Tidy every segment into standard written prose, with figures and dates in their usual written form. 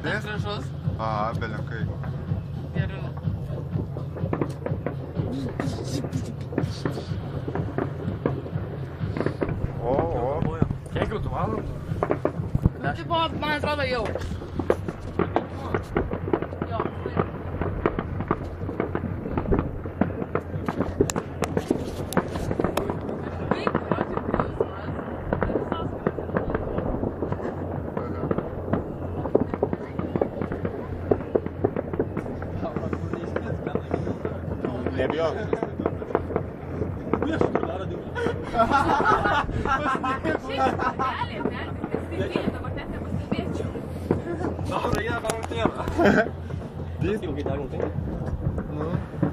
Širdis? Gražus. Belenkai. Geriau. O. Kiek jau tu valandų? Nu, tipo, man atrodo jau. Jo, taip. Kaip yra taip jausmas? Nebijok.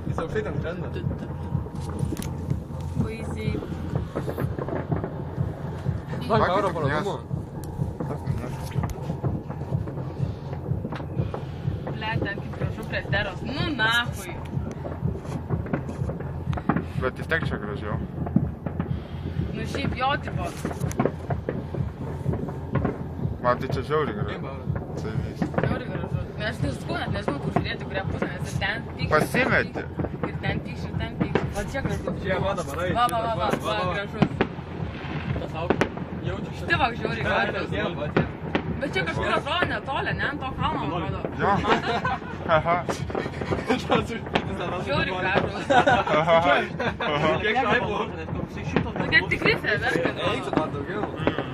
Jis aukštai ten skrenda. Baisiai. Nori euro parodumo? Ble, ten kaip gražu prie teros. Nu, nahui. Bet vis tiek čia gražiau. Nu, šiaip jo, tipo. Man tai čia žiauriai gražiau. Tai vis. Žiauriai gražu. Aš nesakau, net nežinau, kur žiūrėti, kurią pusę, nes ir ten pykščiai. Pasimeti. Ir ten pykščiai, ir ten pykščiai. Va, čia gražus. Čia, va, dabar eis. Va, gražus. Tas aukštas. Jaučiu šiandien. Štai va, žiauriai gražus. Bet čia kažkur atrodo netoli, ne? Ant to kalno atrodo. Jo. Aha. Žiauriai gražus. Kiek šaipų? Tokie tikri fejerverkai. Eiktų dar daugiau.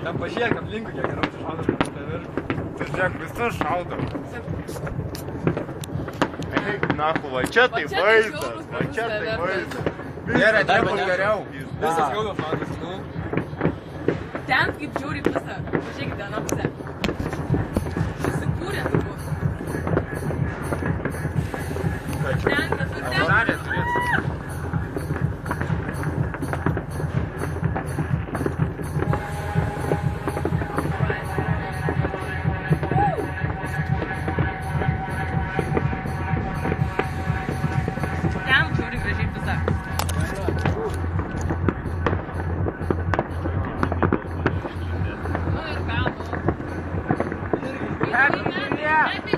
Ten pažiūrėk aplinkui, kiek yra šaudama fejerverkų. Tai žiūrėk, visur šaudom. Eik, nahu, va čia tai vaizdas. Va čia tai vaizdas. Gerai, dar bus geriau. Visas gaudo šaudas, nu. Ten kaip žiauriai pusę. Pažiūrėkite, aną pusę. Susikūrė turbūt. Ten, kad tu ten. Darė turės. Ten žiauriai gražiai pusę. Nu ir ką, nu. Happy New Year!